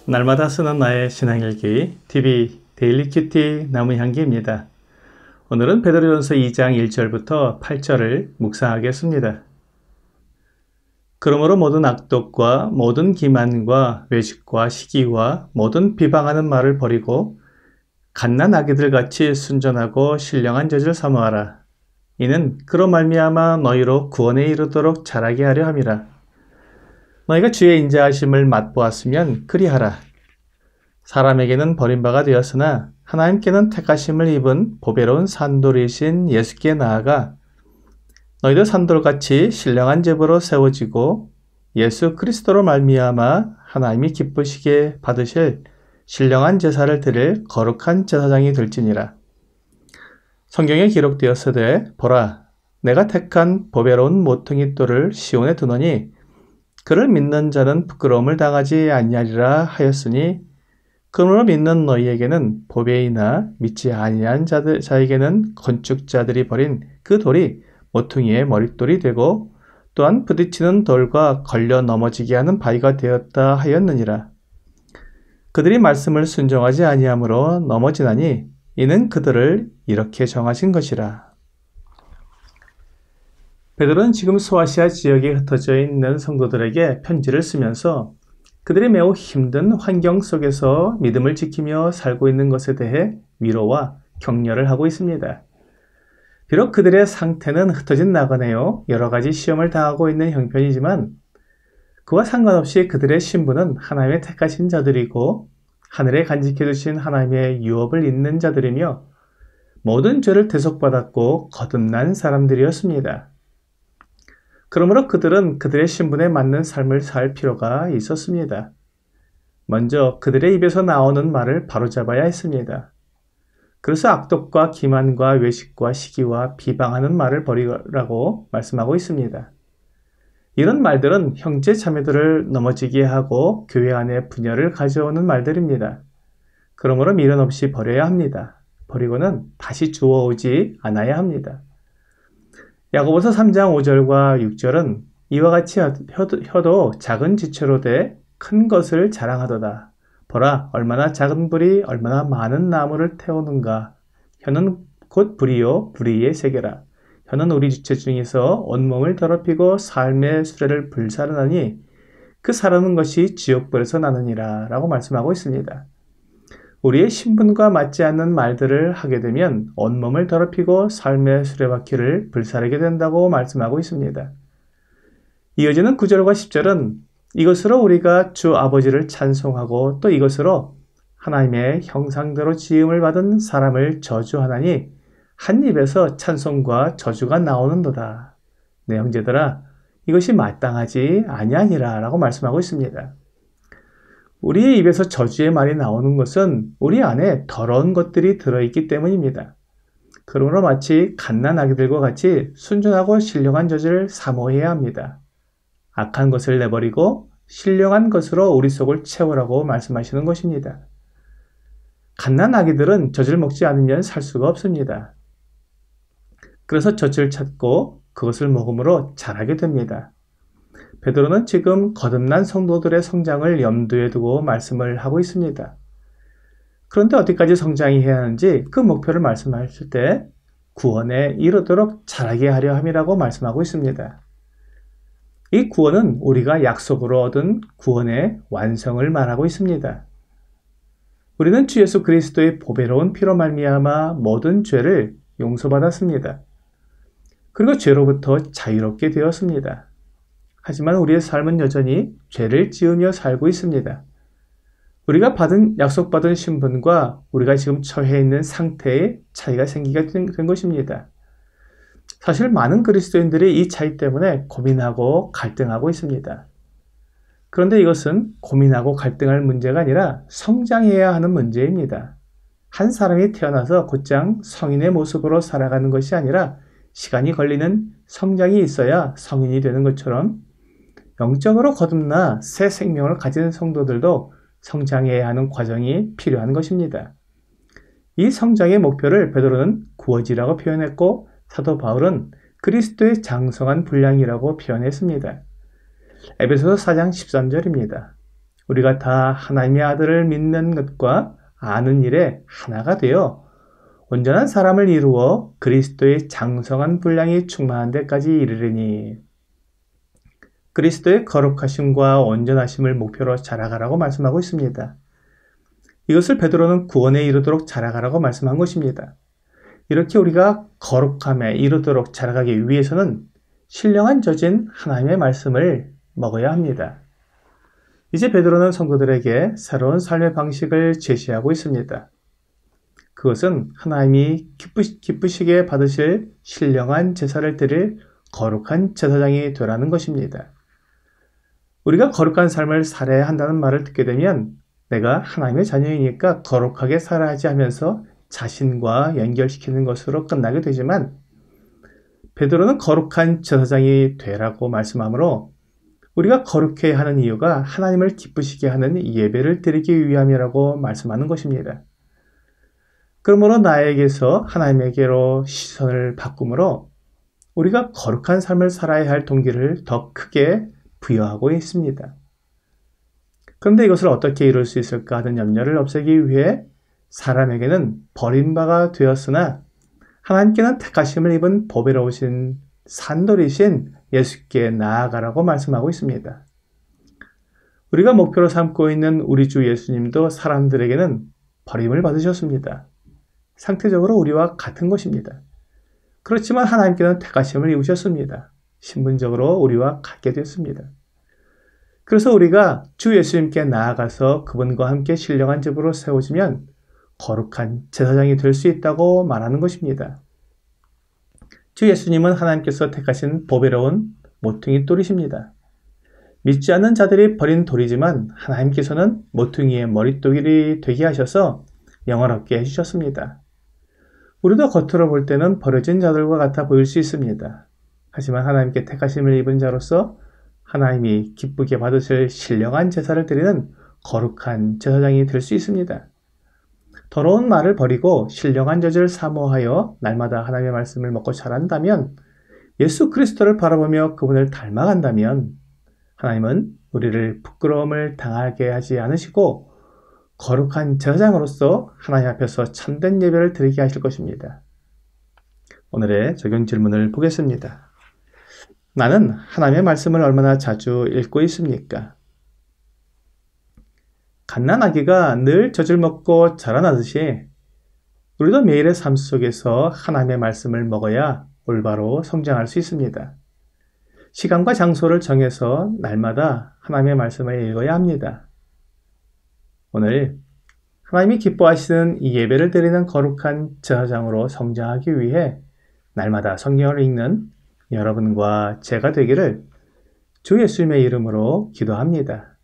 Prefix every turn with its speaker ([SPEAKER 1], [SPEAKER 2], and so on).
[SPEAKER 1] 날마다 쓰는 나의 신앙일기 TV 데일리 큐티 나무향기입니다. 오늘은 베드로전서 2장 1절부터 8절을 묵상하겠습니다. 그러므로 모든 악독과 모든 기만과 외식과 시기와 모든 비방하는 말을 버리고 갓난 아기들 같이 순전하고 신령한 젖을 사모하라. 이는 그로 말미암아 너희로 구원에 이르도록 자라게 하려 함이라. 너희가 주의 인자하심을 맛보았으면 그리하라. 사람에게는 버림바가 되었으나 하나님께는 택하심을 입은 보배로운 산돌이신 예수께 나아가 너희도 산돌같이 신령한 제부로 세워지고 예수 그리스도로 말미암아 하나님이 기쁘시게 받으실 신령한 제사를 드릴 거룩한 제사장이 될지니라. 성경에 기록되었으되 보라, 내가 택한 보배로운 모퉁이 돌을 시온에 두노니 그를 믿는 자는 부끄러움을 당하지 아니하리라 하였으니 그러므로 믿는 너희에게는 보배이나 믿지 아니한 자에게는 건축자들이 버린 그 돌이 모퉁이의 머릿돌이 되고 또한 부딪히는 돌과 걸려 넘어지게 하는 바위가 되었다 하였느니라. 그들이 말씀을 순종하지 아니하므로 넘어지나니 이는 그들을 이렇게 정하신 것이라. 베드로는 지금 소아시아 지역에 흩어져 있는 성도들에게 편지를 쓰면서 그들이 매우 힘든 환경 속에서 믿음을 지키며 살고 있는 것에 대해 위로와 격려를 하고 있습니다. 비록 그들의 상태는 흩어진 나그네요, 여러 가지 시험을 당하고 있는 형편이지만 그와 상관없이 그들의 신분은 하나님의 택하신 자들이고 하늘에 간직해 두신 하나님의 유업을 잇는 자들이며 모든 죄를 대속받았고 거듭난 사람들이었습니다. 그러므로 그들은 그들의 신분에 맞는 삶을 살 필요가 있었습니다. 먼저 그들의 입에서 나오는 말을 바로잡아야 했습니다. 그래서 악독과 기만과 외식과 시기와 비방하는 말을 버리라고 말씀하고 있습니다. 이런 말들은 형제 자매들을 넘어지게 하고 교회 안에 분열을 가져오는 말들입니다. 그러므로 미련 없이 버려야 합니다. 버리고는 다시 주워오지 않아야 합니다. 야고보서 3장 5절과 6절은 이와 같이 혀도 작은 지체로 돼 큰 것을 자랑하도다. 보라, 얼마나 작은 불이 얼마나 많은 나무를 태우는가. 혀는 곧 불이요 불의의 세계라. 혀는 우리 지체 중에서 온몸을 더럽히고 삶의 수레를 불사르나니 그 사르는 것이 지옥불에서 나느니라 라고 말씀하고 있습니다. 우리의 신분과 맞지 않는 말들을 하게 되면 온몸을 더럽히고 삶의 수레바퀴를 불사르게 된다고 말씀하고 있습니다. 이어지는 9절과 10절은 이것으로 우리가 주 아버지를 찬송하고 또 이것으로 하나님의 형상대로 지음을 받은 사람을 저주하나니 한 입에서 찬송과 저주가 나오는도다. 내 형제들아, 이것이 마땅하지 아니하니라 라고 말씀하고 있습니다. 우리의 입에서 저주의 말이 나오는 것은 우리 안에 더러운 것들이 들어있기 때문입니다. 그러므로 마치 갓난 아기들과 같이 순전하고 신령한 젖을 사모해야 합니다. 악한 것을 내버리고 신령한 것으로 우리 속을 채우라고 말씀하시는 것입니다. 갓난 아기들은 젖을 먹지 않으면 살 수가 없습니다. 그래서 젖을 찾고 그것을 먹음으로 자라게 됩니다. 베드로는 지금 거듭난 성도들의 성장을 염두에 두고 말씀을 하고 있습니다. 그런데 어디까지 성장해야 하는지 그 목표를 말씀하실 때 구원에 이르도록 자라게 하려 함이라고 말씀하고 있습니다. 이 구원은 우리가 약속으로 얻은 구원의 완성을 말하고 있습니다. 우리는 주 예수 그리스도의 보배로운 피로 말미암아 모든 죄를 용서받았습니다. 그리고 죄로부터 자유롭게 되었습니다. 하지만 우리의 삶은 여전히 죄를 지으며 살고 있습니다. 우리가 약속받은 신분과 우리가 지금 처해 있는 상태에 차이가 생기게 된 것입니다. 사실 많은 그리스도인들이 이 차이 때문에 고민하고 갈등하고 있습니다. 그런데 이것은 고민하고 갈등할 문제가 아니라 성장해야 하는 문제입니다. 한 사람이 태어나서 곧장 성인의 모습으로 살아가는 것이 아니라 시간이 걸리는 성장이 있어야 성인이 되는 것처럼 영적으로 거듭나 새 생명을 가진 성도들도 성장해야 하는 과정이 필요한 것입니다. 이 성장의 목표를 베드로는 구원이라고 표현했고 사도 바울은 그리스도의 장성한 분량이라고 표현했습니다. 에베소서 4장 13절입니다. 우리가 다 하나님의 아들을 믿는 것과 아는 일에 하나가 되어 온전한 사람을 이루어 그리스도의 장성한 분량이 충만한 데까지 이르리니 그리스도의 거룩하심과 온전하심을 목표로 자라가라고 말씀하고 있습니다. 이것을 베드로는 구원에 이르도록 자라가라고 말씀한 것입니다. 이렇게 우리가 거룩함에 이르도록 자라가기 위해서는 신령한 젖인 하나님의 말씀을 먹어야 합니다. 이제 베드로는 성도들에게 새로운 삶의 방식을 제시하고 있습니다. 그것은 하나님이 기쁘시게 받으실 신령한 제사를 드릴 거룩한 제사장이 되라는 것입니다. 우리가 거룩한 삶을 살아야 한다는 말을 듣게 되면 내가 하나님의 자녀이니까 거룩하게 살아야지 하면서 자신과 연결시키는 것으로 끝나게 되지만 베드로는 거룩한 제사장이 되라고 말씀하므로 우리가 거룩해야 하는 이유가 하나님을 기쁘시게 하는 예배를 드리기 위함이라고 말씀하는 것입니다. 그러므로 나에게서 하나님에게로 시선을 바꾸므로 우리가 거룩한 삶을 살아야 할 동기를 더 크게 부여하고 있습니다. 그런데 이것을 어떻게 이룰 수 있을까 하는 염려를 없애기 위해 사람에게는 버림바가 되었으나 하나님께는 택하심을 입은 보배로우신 산돌이신 예수께 나아가라고 말씀하고 있습니다. 우리가 목표로 삼고 있는 우리 주 예수님도 사람들에게는 버림을 받으셨습니다. 상태적으로 우리와 같은 것입니다. 그렇지만 하나님께는 택하심을 입으셨습니다. 신분적으로 우리와 같게 됐습니다. 그래서 우리가 주 예수님께 나아가서 그분과 함께 신령한 집으로 세워지면 거룩한 제사장이 될 수 있다고 말하는 것입니다. 주 예수님은 하나님께서 택하신 보배로운 모퉁이 돌이십니다. 믿지 않는 자들이 버린 돌이지만 하나님께서는 모퉁이의 머릿돌이 되게 하셔서 영화롭게 해주셨습니다. 우리도 겉으로 볼 때는 버려진 자들과 같아 보일 수 있습니다. 하지만 하나님께 택하심을 입은 자로서 하나님이 기쁘게 받으실 신령한 제사를 드리는 거룩한 제사장이 될 수 있습니다. 더러운 말을 버리고 신령한 젖을 사모하여 날마다 하나님의 말씀을 먹고 자란다면, 예수 그리스도를 바라보며 그분을 닮아간다면 하나님은 우리를 부끄러움을 당하게 하지 않으시고 거룩한 제사장으로서 하나님 앞에서 참된 예배를 드리게 하실 것입니다. 오늘의 적용 질문을 보겠습니다. 나는 하나님의 말씀을 얼마나 자주 읽고 있습니까? 갓난아기가 늘 젖을 먹고 자라나듯이 우리도 매일의 삶 속에서 하나님의 말씀을 먹어야 올바로 성장할 수 있습니다. 시간과 장소를 정해서 날마다 하나님의 말씀을 읽어야 합니다. 오늘 하나님이 기뻐하시는 이 예배를 드리는 거룩한 제사장으로 성장하기 위해 날마다 성경을 읽는 여러분과 제가 되기를 주 예수님의 이름으로 기도합니다.